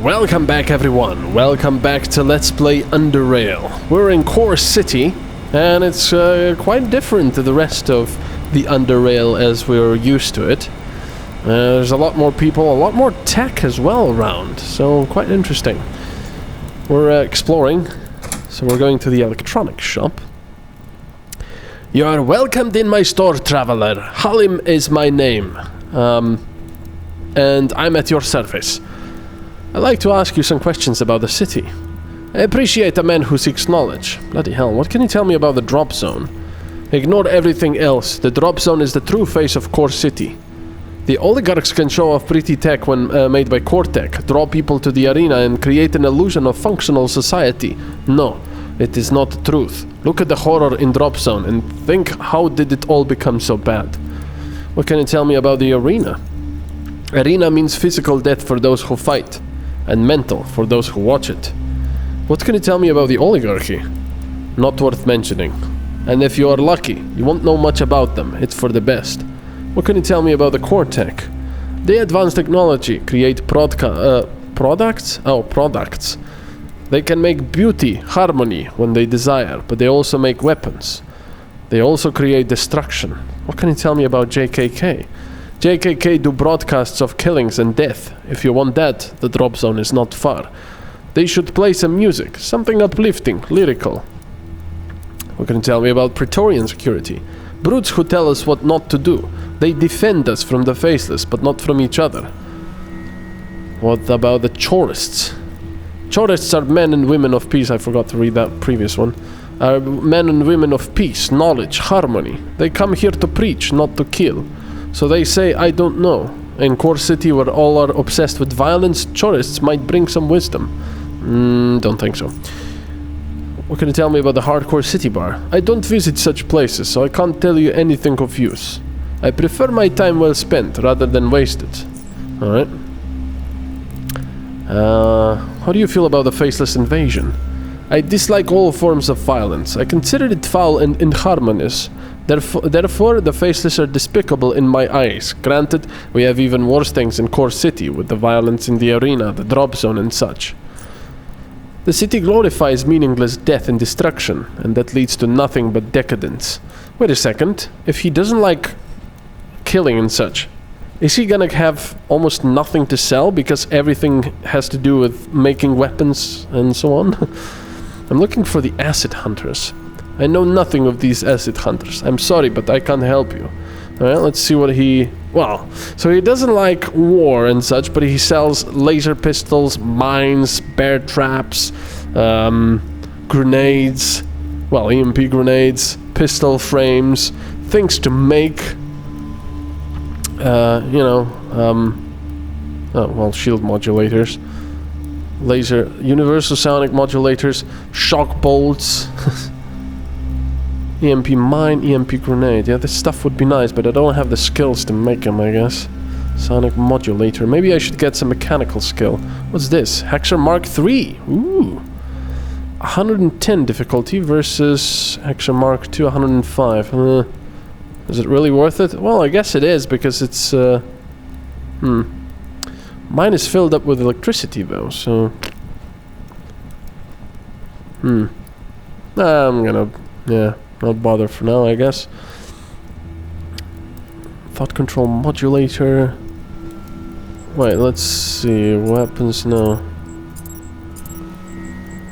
Welcome back everyone, welcome back to Let's Play Underrail. We're in Core City, and it's quite different to the rest of the Underrail as we're used to it. There's a lot more people, a lot more tech as well around, so quite interesting. We're exploring, so we're going to the electronics shop. You are welcomed in my store, traveler. Halim is my name, and I'm at your service. I'd like to ask you some questions about the city. I appreciate a man who seeks knowledge. Bloody hell, what can you tell me about the drop zone? Ignore everything else. The drop zone is the true face of Core City. The oligarchs can show off pretty tech when made by Core Tech, draw people to the arena and create an illusion of functional society. No, it is not the truth. Look at the horror in drop zone and think, how did it all become so bad? What can you tell me about the arena? Arena means physical death for those who fight, and mental for those who watch it. What can you tell me about the oligarchy? Not worth mentioning. And if you are lucky, you won't know much about them. It's for the best. What can you tell me about the core tech? They advance technology, create products? Oh, products. They can make beauty, harmony when they desire, but they also make weapons. They also create destruction. What can you tell me about JKK? JKK do broadcasts of killings and death. If you want that, the drop zone is not far. They should play some music, something uplifting, lyrical. What can you tell me about Praetorian security? Brutes who tell us what not to do. They defend us from the faceless, but not from each other. What about the Chorists? Chorists are men and women of peace. I forgot to read that previous one. Are men and women of peace, knowledge, harmony. They come here to preach, not to kill. So they say, I don't know. In Core City, where all are obsessed with violence, Chorists might bring some wisdom. Don't think so. What can you tell me about the Hardcore City Bar? I don't visit such places, so I can't tell you anything of use. I prefer my time well spent, rather than wasted. Alright. How do you feel about the Faceless Invasion? I dislike all forms of violence. I consider it foul and inharmonious. Therefore, the Faceless are despicable in my eyes. Granted, we have even worse things in Core City, with the violence in the arena, the drop zone and such. The city glorifies meaningless death and destruction, and that leads to nothing but decadence. Wait a second, if he doesn't like killing and such, is he gonna have almost nothing to sell because everything has to do with making weapons and so on? I'm looking for the acid hunters. I know nothing of these acid hunters. I'm sorry, but I can't help you. Alright, let's see what he... Well, so he doesn't like war and such, but he sells laser pistols, mines, bear traps, grenades, well, EMP grenades, pistol frames, things to make, shield modulators, laser, universal sonic modulators, shock bolts, EMP mine, EMP grenade. Yeah, this stuff would be nice, but I don't have the skills to make them, I guess. Sonic modulator. Maybe I should get some mechanical skill. What's this? Hexer Mark III. Ooh. 110 difficulty versus Hexer Mark II 105. Is it really worth it? Well, I guess it is, because it's... Mine is filled up with electricity, though, so... I'm gonna... Yeah. Not bother for now, I guess. Thought control modulator. Wait, let's see. Weapons, no.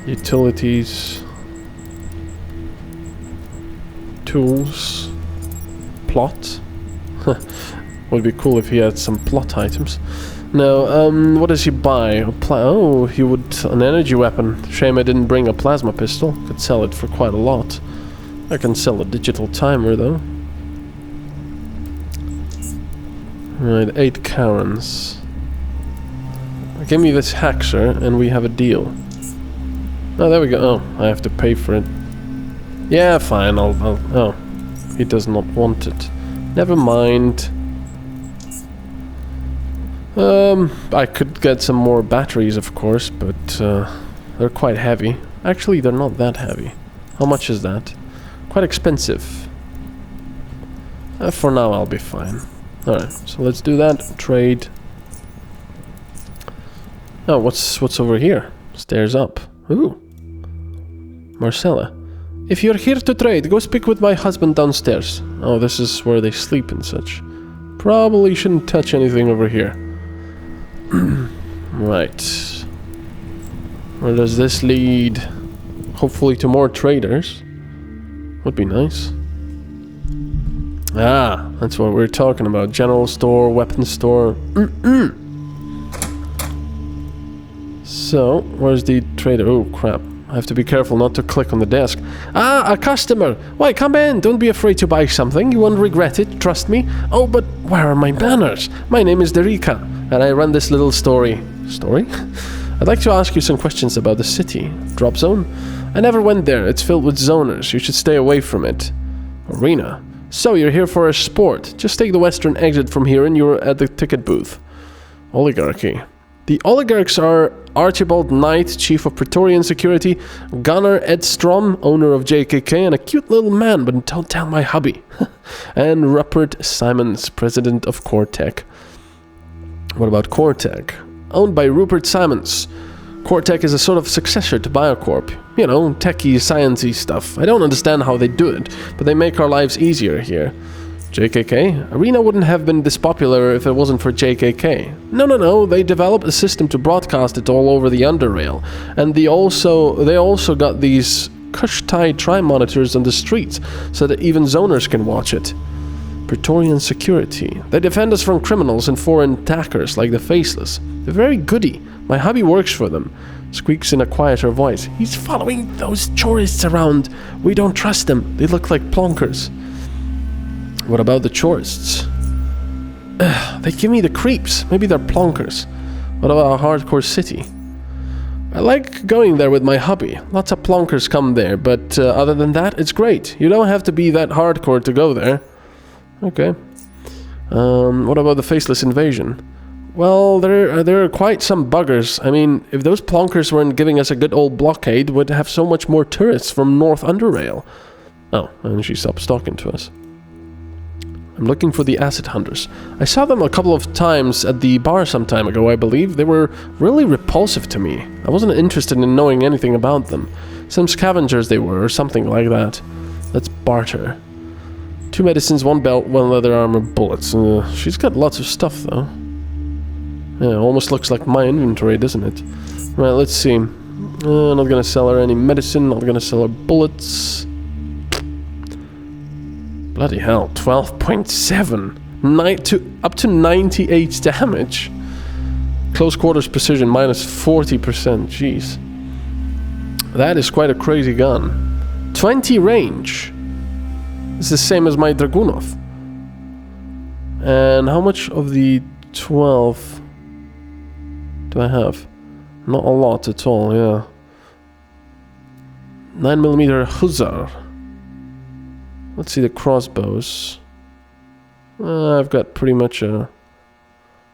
Utilities. Tools. Plot. Would be cool if he had some plot items. No, what does he buy? Oh, he would... An energy weapon. Shame I didn't bring a plasma pistol. Could sell it for quite a lot. I can sell a digital timer, though. Right, 8 Karens. Give me this Hexer, and we have a deal. Oh, there we go. Oh, I have to pay for it. Yeah, fine, I'll... Oh, he does not want it. Never mind. I could get some more batteries, of course, but they're quite heavy. Actually, they're not that heavy. How much is that? Quite expensive. For now, I'll be fine. Alright, so let's do that. Trade. Oh, what's over here? Stairs up. Ooh. Marcella. If you're here to trade, go speak with my husband downstairs. Oh, this is where they sleep and such. Probably shouldn't touch anything over here. Right. Where does this lead? Hopefully to more traders. Would be nice. Ah, that's what we're talking about. General store, weapon store. So, where's the trader? Oh, crap. I have to be careful not to click on the desk. Ah, a customer! Why, come in! Don't be afraid to buy something. You won't regret it, trust me. Oh, but where are my banners? My name is Daica, and I run this little story. Story? I'd like to ask you some questions about the city. Drop zone? I never went there. It's filled with zoners. You should stay away from it. Arena? So, you're here for a sport. Just take the western exit from here and you're at the ticket booth. Oligarchy. The oligarchs are Archibald Knight, Chief of Praetorian Security, Gunnar Edstrom, owner of JKK, and a cute little man, but don't tell my hubby. And Rupert Simons, President of Cortec. What about Cortec? Owned by Rupert Simons. Cortec is a sort of successor to Biocorp. You know, techie, sciencey stuff. I don't understand how they do it, but they make our lives easier here. JKK? Arena wouldn't have been this popular if it wasn't for JKK. No, they developed a system to broadcast it all over the Underrail. And they also got these Kushtai tri-monitors on the streets, so that even zoners can watch it. Praetorian Security. They defend us from criminals and foreign attackers like the Faceless. They're very goody. My hubby works for them. Squeaks in a quieter voice. He's following those tourists around. We don't trust them. They look like plonkers. What about the tourists? They give me the creeps. Maybe they're plonkers. What about a hardcore city? I like going there with my hubby. Lots of plonkers come there, but other than that, it's great. You don't have to be that hardcore to go there. Okay. What about the Faceless Invasion? Well, there are quite some buggers. I mean, if those plonkers weren't giving us a good old blockade, we'd have so much more tourists from North Underrail. Oh, and she stopped talking to us. I'm looking for the acid hunters. I saw them a couple of times at the bar some time ago, I believe. They were really repulsive to me. I wasn't interested in knowing anything about them. Some scavengers they were, or something like that. Let's barter. 2 medicines, 1 belt, 1 leather armor, bullets. She's got lots of stuff, though. Yeah, almost looks like my inventory, doesn't it? Right, let's see. Not gonna sell her any medicine, not gonna sell her bullets. Bloody hell, 12.7. Up to 98 damage. Close quarters precision, minus 40%. Jeez. That is quite a crazy gun. 20 range. It's the same as my Dragunov. And how much of the 12 do I have? Not a lot at all, yeah. 9mm Hussar. Let's see the crossbows. I've got pretty much a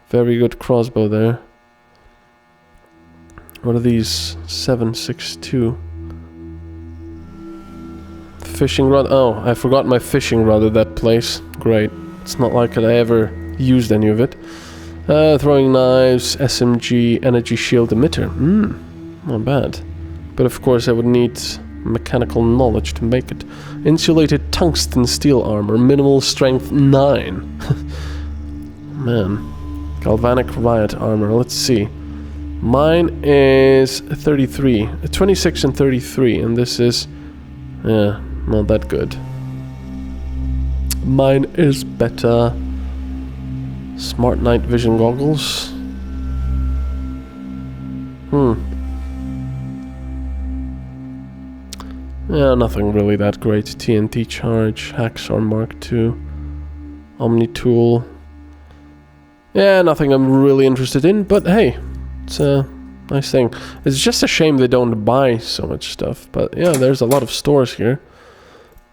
very good crossbow there. What are these? 7.62. Fishing rod. Oh, I forgot my fishing rod at that place. Great. It's not like I ever used any of it. Throwing knives, SMG, energy shield emitter. Not bad. But of course I would need mechanical knowledge to make it. Insulated tungsten steel armor, minimal strength 9. Man. Galvanic riot armor, let's see. Mine is 33. 26 and 33, and this is... yeah, not that good. Mine is better. Smart night vision goggles. Yeah, nothing really that great. TNT charge, Hacksaw Mark II, Omni tool. Yeah, nothing I'm really interested in, but hey, it's a nice thing. It's just a shame they don't buy so much stuff, but yeah, there's a lot of stores here.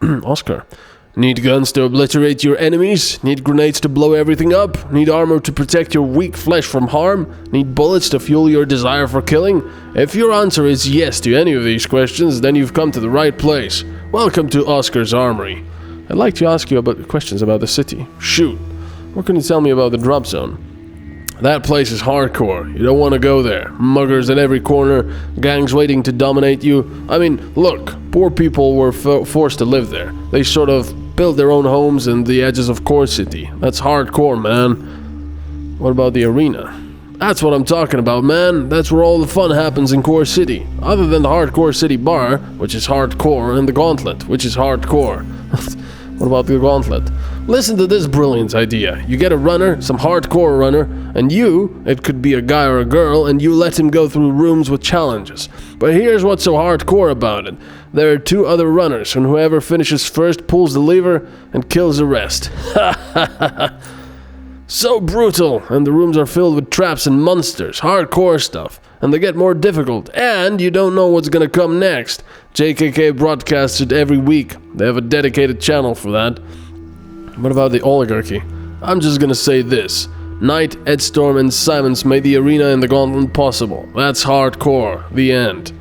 Oscar. Need guns to obliterate your enemies? Need grenades to blow everything up? Need armor to protect your weak flesh from harm? Need bullets to fuel your desire for killing? If your answer is yes to any of these questions, then you've come to the right place. Welcome to Oscar's Armory. I'd like to ask you questions about the city. Shoot. What can you tell me about the drop zone? That place is hardcore. You don't want to go there. Muggers at every corner, gangs waiting to dominate you. I mean, look, poor people were forced to live there. They sort of built their own homes in the edges of Core City. That's hardcore, man. What about the arena? That's what I'm talking about, man. That's where all the fun happens in Core City. Other than the Hardcore City Bar, which is hardcore, and the Gauntlet, which is hardcore. What about the Gauntlet? Listen to this brilliant idea. You get a runner, some hardcore runner, and you, it could be a guy or a girl, and you let him go through rooms with challenges. But here's what's so hardcore about it. There are 2 other runners, and whoever finishes first pulls the lever and kills the rest. Ha ha ha ha. So brutal, and the rooms are filled with traps and monsters, hardcore stuff, and they get more difficult, and you don't know what's gonna come next. JKK broadcasts it every week. They have a dedicated channel for that. What about the oligarchy? I'm just gonna say this. Knight, Ed Storm, and Simons made the arena and the Gauntlet possible. That's hardcore. The end.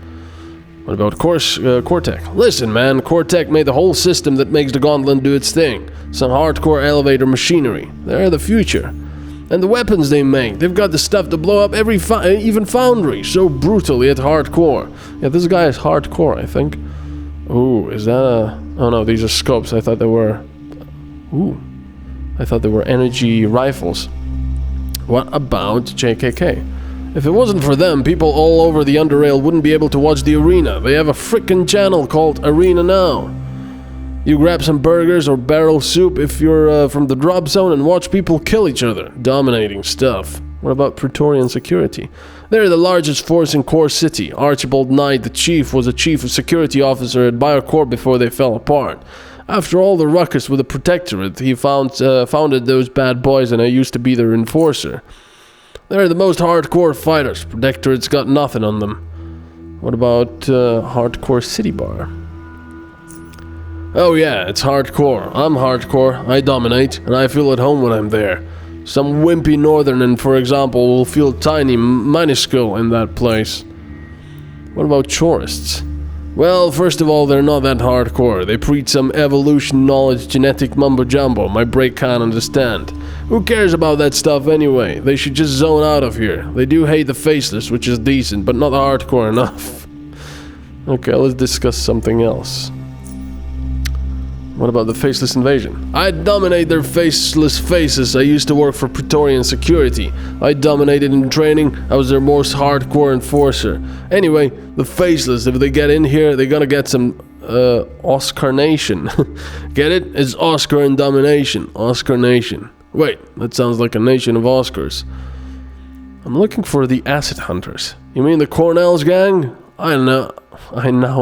What about Cortec? Listen, man, Cortec made the whole system that makes the Gauntlet do its thing. Some hardcore elevator machinery. They're the future. And the weapons they make, they've got the stuff to blow up every even foundry. So brutal yet hardcore. Yeah, this guy is hardcore, I think. Ooh, is that a... Oh no, these are scopes. I thought they were... Ooh. I thought they were energy rifles. What about JKK? If it wasn't for them, people all over the Underrail wouldn't be able to watch the arena. They have a frickin' channel called Arena Now. You grab some burgers or barrel soup if you're from the drop zone and watch people kill each other. Dominating stuff. What about Praetorian Security? They're the largest force in Core City. Archibald Knight, the chief, was a chief of security officer at Biocorp before they fell apart. After all the ruckus with the Protectorate, he founded those bad boys, and I used to be their enforcer. They're the most hardcore fighters. Protectorate's got nothing on them. What about Hardcore City Bar? Oh yeah, it's hardcore. I'm hardcore. I dominate, and I feel at home when I'm there. Some wimpy northerner, for example, will feel tiny, minuscule in that place. What about tourists? Well, first of all, they're not that hardcore. They preach some evolution knowledge, genetic mumbo-jumbo my brain can't understand. Who cares about that stuff anyway? They should just zone out of here. They do hate the faceless, which is decent, but not hardcore enough. Okay, let's discuss something else. What about the faceless invasion? I dominate their faceless faces. I used to work for Praetorian Security. I dominated in training. I was their most hardcore enforcer. Anyway, the faceless, if they get in here, they're gonna get some Oscar Nation. Get it? It's Oscar and domination. Oscar Nation. Wait, that sounds like a nation of Oscars. I'm looking for the Acid Hunters. You mean the Cornell's gang? I know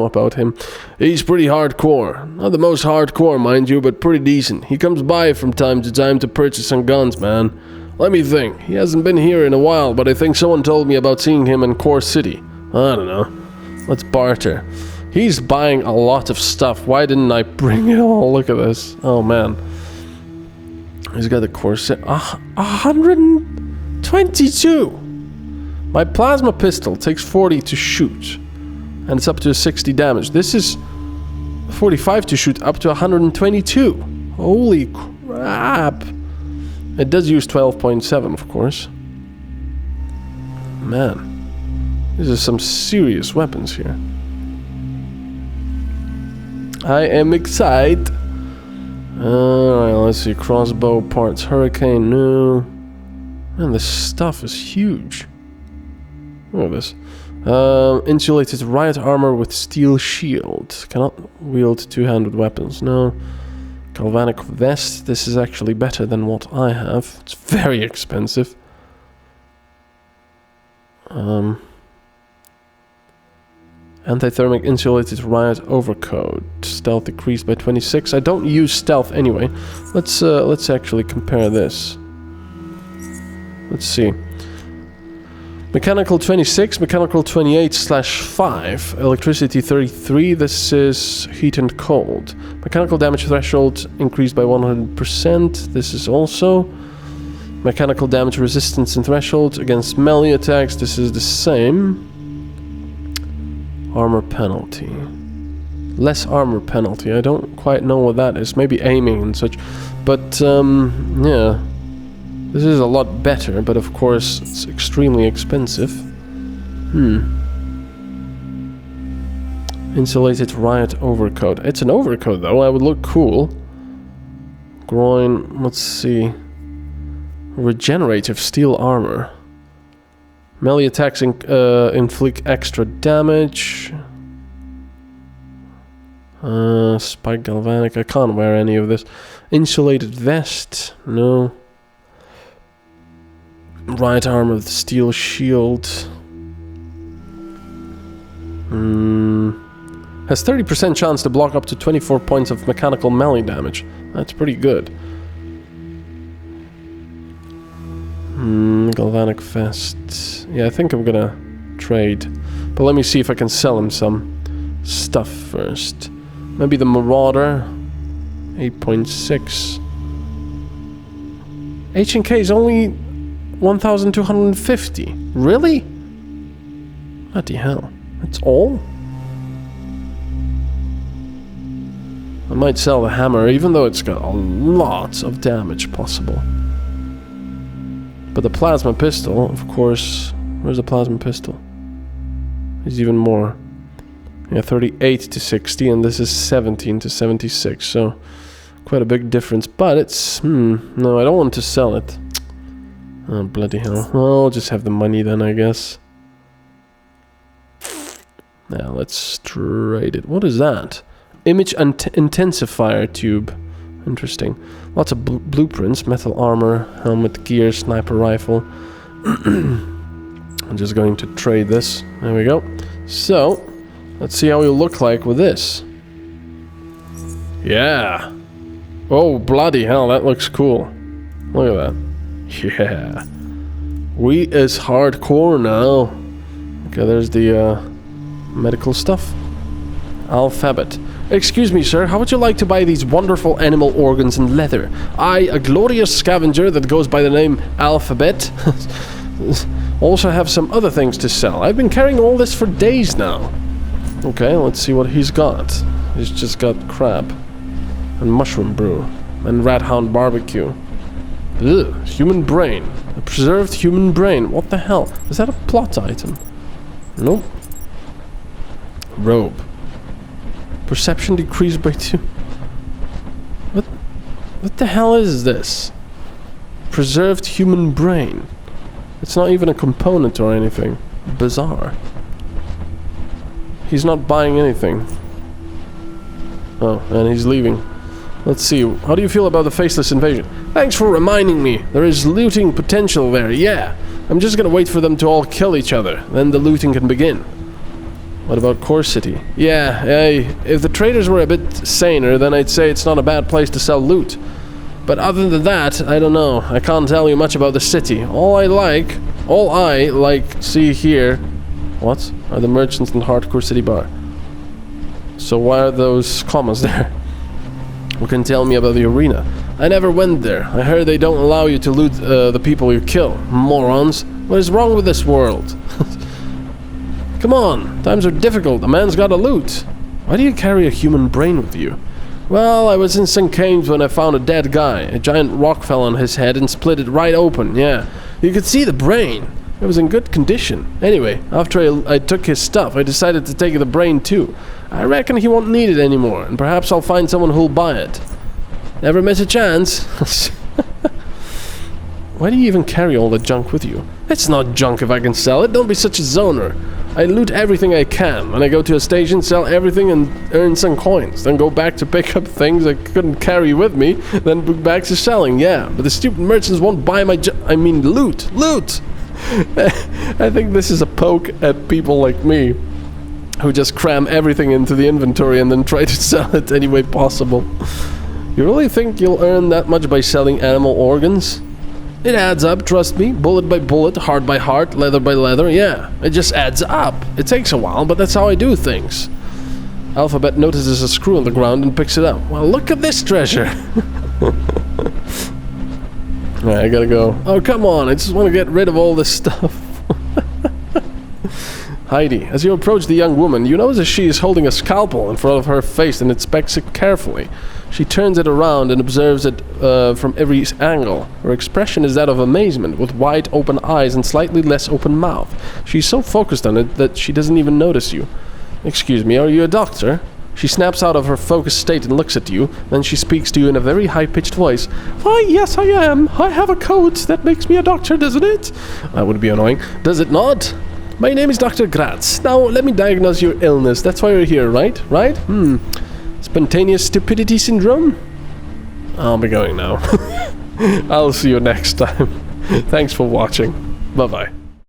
about him. He's pretty hardcore. Not the most hardcore, mind you, but pretty decent. He comes by from time to time to purchase some guns, man. Let me think. He hasn't been here in a while, but I think someone told me about seeing him in Core City. I don't know. Let's barter. He's buying a lot of stuff. Why didn't I bring it all? Look at this. Oh, man. He's got the Core City. 122! My plasma pistol takes 40 to shoot. And it's up to 60 damage. This is 45 to shoot, up to 122. Holy crap. It does use 12.7, of course. Man. These are some serious weapons here. I am excited. Alright, let's see. Crossbow parts. Hurricane, no. Man, this stuff is huge. Look at this. Insulated riot armor with steel shield. Cannot wield two-handed weapons. No. Galvanic vest. This is actually better than what I have. It's very expensive. Anti-thermic insulated riot overcoat. Stealth decreased by 26. I don't use stealth anyway. Let's actually compare this. Let's see. Mechanical 26, mechanical 28/5, electricity 33, this is heat and cold. Mechanical damage threshold increased by 100%, this is also. Mechanical damage resistance and threshold against melee attacks, this is the same. Armor penalty. Less armor penalty, I don't quite know what that is, maybe aiming and such. But, yeah. This is a lot better, but of course it's extremely expensive. Insulated riot overcoat. It's an overcoat though, I would look cool. Groin, let's see. Regenerative steel armor. Melee attacks inflict extra damage. Spike galvanic, I can't wear any of this. Insulated vest, no. Riot armor with steel shield. Has 30% chance to block up to 24 points of mechanical melee damage. That's pretty good. Galvanic vest. Yeah, I think I'm gonna trade. But let me see if I can sell him some stuff first. Maybe the Marauder. 8.6. H&K is only 1,250. Really? What the hell? That's all? I might sell the hammer, even though it's got a lot of damage possible. But the plasma pistol, of course... Where's the plasma pistol? It's even more. Yeah, 38 to 60, and this is 17 to 76, so... Quite a big difference, but it's... no, I don't want to sell it. Oh, bloody hell. Well, I'll just have the money then, I guess. Now, let's trade it. What is that? Image intensifier tube. Interesting. Lots of blueprints, metal armor, helmet, gear, sniper rifle. I'm just going to trade this. There we go. So, let's see how we look like with this. Yeah. Oh, bloody hell, that looks cool. Look at that. Yeah. We is hardcore now. Okay, there's the medical stuff. Alphabet. Excuse me, sir, how would you like to buy these wonderful animal organs and leather? I, a glorious scavenger that goes by the name Alphabet, also have some other things to sell. I've been carrying all this for days now. Okay, let's see what he's got. He's just got crab. And mushroom brew. And rat hound barbecue. Ugh, human brain. A preserved human brain. What the hell? Is that a plot item? Nope. Robe. Perception decreased by 2. What the hell is this? Preserved human brain. It's not even a component or anything. Bizarre. He's not buying anything. Oh, and he's leaving. Let's see. How do you feel about the faceless invasion? Thanks for reminding me. There is looting potential there. Yeah. I'm just gonna wait for them to all kill each other. Then the looting can begin. What about Core City? Yeah, if the traders were a bit saner, then I'd say it's not a bad place to sell loot. But other than that, I don't know. I can't tell you much about the city. All I like, see here... What? Are the merchants in Hardcore City Bar. So why are those commas there? What can tell me about the arena? I never went there. I heard they don't allow you to loot the people you kill. Morons. What is wrong with this world? Come on, times are difficult, a man's gotta loot. Why do you carry a human brain with you? Well, I was in St. Cames when I found a dead guy. A giant rock fell on his head and split it right open, yeah. You could see the brain. It was in good condition. Anyway, after I took his stuff, I decided to take the brain too. I reckon he won't need it anymore, and perhaps I'll find someone who'll buy it. Never miss a chance. Why do you even carry all the junk with you? It's not junk if I can sell it, don't be such a zoner. I loot everything I can. When I go to a station, sell everything and earn some coins. Then go back to pick up things I couldn't carry with me, then go back to selling, yeah. But the stupid merchants won't buy my loot! Loot! I think this is a poke at people like me, who just cram everything into the inventory and then try to sell it any way possible. You really think you'll earn that much by selling animal organs? It adds up, trust me. Bullet by bullet, heart by heart, leather by leather, yeah. It just adds up. It takes a while, but that's how I do things. Alphabet notices a screw on the ground and picks it up. Well, look at this treasure! Alright, I gotta go. Oh, come on, I just want to get rid of all this stuff. Heidi, as you approach the young woman, you notice she is holding a scalpel in front of her face and inspects it carefully. She turns it around and observes it from every angle. Her expression is that of amazement, with wide open eyes and slightly less open mouth. She's so focused on it that she doesn't even notice you. Excuse me, are you a doctor? She snaps out of her focused state and looks at you. Then she speaks to you in a very high-pitched voice. Why, yes, I am. I have a coat. That makes me a doctor, doesn't it? That would be annoying. Does it not? My name is Dr. Gratz. Now, let me diagnose your illness. That's why you're here, right? Right? Spontaneous stupidity syndrome? I'll be going now. I'll see you next time. Thanks for watching. Bye-bye.